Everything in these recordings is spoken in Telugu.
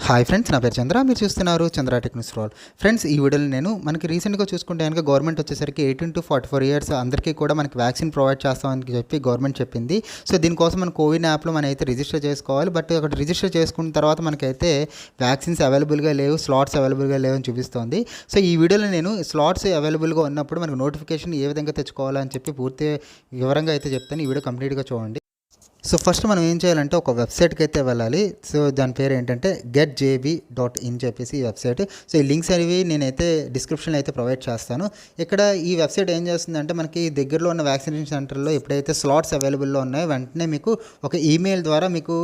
హాయ్ ఫ్రెండ్స్, నా పేరు చంద్ర. మీరు చూస్తున్నారు చంద్ర టెక్నిక్స్ రోల్. ఫ్రెండ్స్, ఈ వీడియోలో నేను మనకి రీసెంట్గా చూసుకుంటే కనుక గవర్నమెంట్ వచ్చేసరికి 18 to 44 ఇయర్స్ అందరికీ కూడా మనకి వ్యాక్సిన్ ప్రొవైడ్ చేస్తామని చెప్పి గవర్నమెంట్ చెప్పింది. సో దీనికోసం మన కోవిన్ యాప్లో మనం అయితే రిజిస్టర్ చేసుకోవాలి. బట్ అక్కడ రిజిస్టర్ చేసుకున్న తర్వాత మనకైతే వ్యాక్సిన్స్ అవైలబుల్గా లేవు, స్లాట్స్ అవైలబుల్గా లేవు అని చూపిస్తుంది. సో ఈ వీడియోలో నేను స్లాట్స్ అవైలబుల్గా ఉన్నప్పుడు మనకు నోటిఫికేషన్ ఏ విధంగా తెచ్చుకోవాలని చెప్పి పూర్తి వివరంగా అయితే చెప్తాను. ఈ వీడియో కంప్లీట్గా చూడండి. సో ఫస్ట్ మనం ఏం చేయాలంటే ఒక వెబ్సైట్కి అయితే వెళ్ళాలి. సో దాని పేరు ఏంటంటే getjb.in చెప్పేసి ఈ వెబ్సైట్. సో ఈ లింక్స్ అనేవి నేనైతే డిస్క్రిప్షన్లో అయితే ప్రొవైడ్ చేస్తాను. ఇక్కడ ఈ వెబ్సైట్ ఏం చేస్తుందంటే మనకి దగ్గరలో ఉన్న వ్యాక్సినేషన్ సెంటర్లో ఎప్పుడైతే స్లాట్స్ అవైలబుల్లో ఉన్నాయో వెంటనే మీకు ఒక ఈమెయిల్ ద్వారా మీకు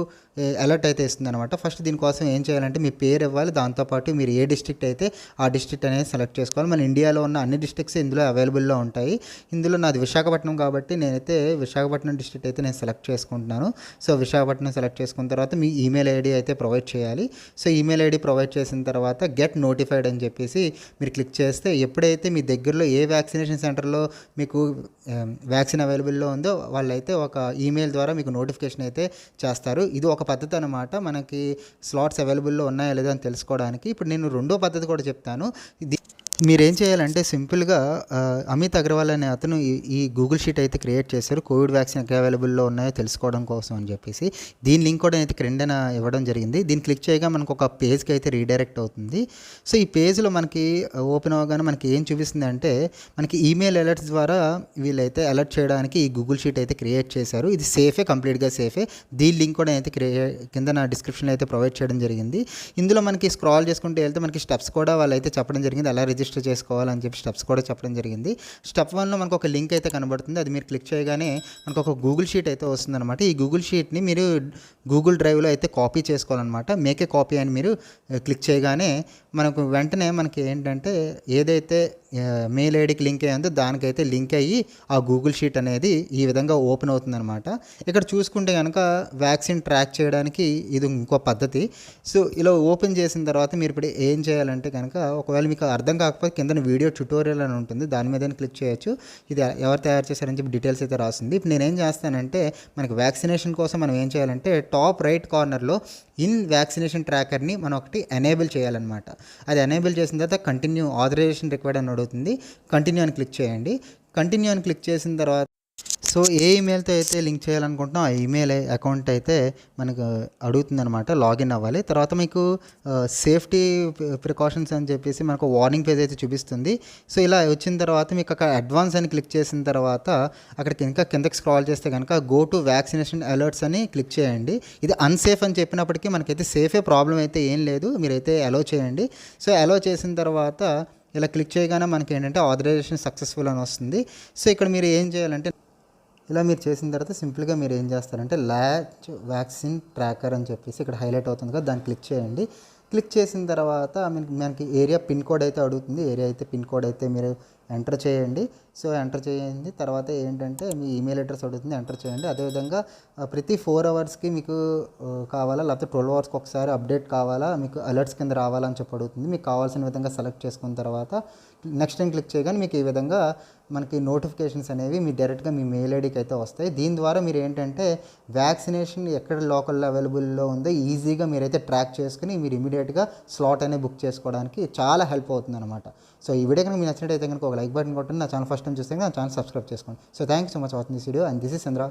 అలర్ట్ అయితే ఇస్తుంది అనమాట. ఫస్ట్ దీనికోసం ఏం చేయాలంటే మీ పేరు ఇవ్వాలి, దాంతోపాటు మీరు ఏ డిస్ట్రిక్ట్ అయితే ఆ డిస్ట్రిక్ట్ అనేది సెలెక్ట్ చేసుకోవాలి. మన ఇండియాలో ఉన్న అన్ని డిస్ట్రిక్ట్స్ ఇందులో అవైలబుల్లో ఉంటాయి. ఇందులో నాది విశాఖపట్నం కాబట్టి నేనైతే విశాఖపట్నం డిస్ట్రిక్ట్ అయితే నేను సెలెక్ట్ చేసుకుంటున్నాను. సో విశాఖపట్నం సెలెక్ట్ చేసుకున్న తర్వాత మీ ఈమెయిల్ ఐడి అయితే ప్రొవైడ్ చేయాలి. సో ఈమెయిల్ ఐడి ప్రొవైడ్ చేసిన తర్వాత గెట్ నోటిఫైడ్ అని చెప్పేసి మీరు క్లిక్ చేస్తే ఎప్పుడైతే మీ దగ్గరలో ఏ వ్యాక్సినేషన్ సెంటర్లో మీకు వ్యాక్సిన్ అవైలబుల్లో ఉందో వాళ్ళైతే ఒక ఈమెయిల్ ద్వారా మీకు నోటిఫికేషన్ అయితే చేస్తారు. ఇది ఒక పద్ధతి అనమాట, మనకి స్లాట్స్ అవైలబుల్లో ఉన్నాయా లేదా అని తెలుసుకోవడానికి. ఇప్పుడు నేను రెండో పద్ధతి కూడా చెప్తాను. మీరేం చేయాలంటే సింపుల్గా అమిత్ అగర్వాల్ అనే అతను ఈ గూగుల్ షీట్ అయితే క్రియేట్ చేశారు, కోవిడ్ వ్యాక్సిన్ ఎక్కడ అవైలబుల్లో ఉన్నాయో తెలుసుకోవడం కోసం అని చెప్పేసి. దీని లింక్ కూడా అయితే క్రిందన ఇవ్వడం జరిగింది. దీన్ని క్లిక్ చేయగా మనకు ఒక పేజ్కి అయితే రీడైరెక్ట్ అవుతుంది. సో ఈ పేజ్లో మనకి ఓపెన్ అవ్వగానే మనకి ఏం చూపిస్తుంది అంటే మనకి ఈమెయిల్ అలర్ట్స్ ద్వారా వీళ్ళైతే అలర్ట్ చేయడానికి ఈ గూగుల్ షీట్ అయితే క్రియేట్ చేశారు. ఇది సేఫే, కంప్లీట్గా సేఫే. దీని లింక్ కూడా అయితే కింద నా డిస్క్రిప్షన్లో అయితే ప్రొవైడ్ చేయడం జరిగింది. ఇందులో మనకి స్క్రాల్ చేసుకుంటూ వెళ్తే మనకి స్టెప్స్ కూడా వాళ్ళు అయితే చెప్పడం జరిగింది, అలా రిజిస్టర్ చేసుకోవాలని చెప్పి స్టెప్స్ కూడా చెప్పడం జరిగింది. స్టెప్ 1లో మనకు ఒక లింక్ అయితే కనబడుతుంది. అది మీరు క్లిక్ చేయగానే మనకు ఒక గూగుల్ షీట్ అయితే వస్తుందన్నమాట. ఈ గూగుల్ షీట్ని మీరు గూగుల్ డ్రైవ్లో అయితే కాపీ చేసుకోవాలన్నమాట. మేక్ ఏ కాపీ అని మీరు క్లిక్ చేయగానే మనకు వెంటనే మనకి ఏంటంటే ఏదైతే మెయిల్ ఐడికి లింక్ అయ్యిందో దానికైతే లింక్ అయ్యి ఆ గూగుల్ షీట్ అనేది ఈ విధంగా ఓపెన్ అవుతుందన్నమాట. ఇక్కడ చూసుకుంటే కనుక వ్యాక్సిన్ ట్రాక్ చేయడానికి ఇది ఇంకో పద్ధతి. సో ఇలా ఓపెన్ చేసిన తర్వాత మీరు ఇప్పుడు ఏం చేయాలంటే కనుక ఒకవేళ మీకు అర్థం కాకపోతే కింద వీడియో ట్యుటోరియల్ అని ఉంటుంది, దాని మీద క్లిక్ చేయొచ్చు. ఇది ఎవరు తయారు చేశారని చెప్పి డీటెయిల్స్ అయితే రాస్తుంది. ఇప్పుడు నేనేం చేస్తానంటే మనకి వ్యాక్సినేషన్ కోసం మనం ఏం చేయాలంటే టాప్ రైట్ కార్నర్లో ఇన్ వ్యాక్సినేషన్ ట్రాకర్ని మనం ఒకటి ఎనేబుల్ చేయాలన్నమాట. అది ఎనేబుల్ చేసిన తర్వాత కంటిన్యూ ఆథరైజేషన్ రిక్వైర్డ్ అని అడుగుతుంది. కంటిన్యూ అని క్లిక్ చేయండి. కంటిన్యూ అని క్లిక్ చేసిన తర్వాత సో ఏ ఈమెయిల్తో అయితే లింక్ చేయాలనుకుంటున్నాం ఆ ఈమెయిల్ అకౌంట్ అయితే మనకు అడుగుతుందన్నమాట. లాగిన్ అవ్వాలి. తర్వాత మీకు సేఫ్టీ ప్రికాషన్స్ అని చెప్పేసి మనకు వార్నింగ్ పేజ్ అయితే చూపిస్తుంది. సో ఇలా వచ్చిన తర్వాత మీకు అక్కడ అడ్వాన్స్ అని క్లిక్ చేసిన తర్వాత అక్కడికి ఇంకా కిందకి స్క్రాల్ చేస్తే కనుక గో టు వ్యాక్సినేషన్ అలర్ట్స్ అని క్లిక్ చేయండి. ఇది అన్సేఫ్ అని చెప్పినప్పటికీ మనకైతే సేఫే, ప్రాబ్లం అయితే ఏం లేదు, మీరైతే అలో చేయండి. సో అలో చేసిన తర్వాత ఇలా క్లిక్ చేయగానే మనకి ఏంటంటే ఆథరైజేషన్ సక్సెస్ఫుల్ అని వస్తుంది. సో ఇక్కడ మీరు ఏం చేయాలంటే ఇలా మీరు చేసిన తర్వాత సింపుల్గా మీరు ఏం చేస్తారంటే ల్యాచ్ వ్యాక్సిన్ ట్రాకర్ అని చెప్పేసి ఇక్కడ హైలైట్ అవుతుంది కదా, దాన్ని క్లిక్ చేయండి. క్లిక్ చేసిన తర్వాత మనకి ఏరియా పిన్ కోడ్ అయితే అడుగుతుంది. ఏరియా అయితే పిన్ కోడ్ అయితే మీరు ఎంటర్ చేయండి. సో ఎంటర్ చేయండి తర్వాత ఏంటంటే మీ ఈమెయిల్ అడ్రస్ అడుగుతుంది, ఎంటర్ చేయండి. అదేవిధంగా ప్రతి 4 అవర్స్కి మీకు కావాలా లేకపోతే 12 అవర్స్కి ఒకసారి అప్డేట్ కావాలా, మీకు అలర్ట్స్ కింద రావాలని చెప్పి అడుగుతుంది. మీకు కావాల్సిన విధంగా సెలెక్ట్ చేసుకున్న తర్వాత నెక్స్ట్ టైం క్లిక్ చేయగానే మీకు ఈ విధంగా మనకి నోటిఫికేషన్స్ అనేవి మీ డైరెక్ట్గా మీ మెయిల్ ఐడికి అయితే వస్తాయి. దీని ద్వారా మీరు ఏంటంటే వ్యాక్సినేషన్ ఎక్కడ లోకల్లో అవైలబుల్లో ఉందో ఈజీగా మీరైతే ట్రాక్ చేసుకుని మీరు ఇమీడియట్గా స్లాట్ అనేది బుక్ చేసుకోవడానికి చాలా హెల్ప్ అవుతుంది అనమాట. సో ఈ వీడియో కనుక మీకు నచ్చినట్టయితే కనుక ఒక లైక్ బటన్ కొట్టండి. నా ఛానల్ ఫస్ట్ టైం చూస్తే నా ఛానల్ సబ్స్క్రైబ్ చేసుకోండి. So thank you so much watching this video and this is Chandra.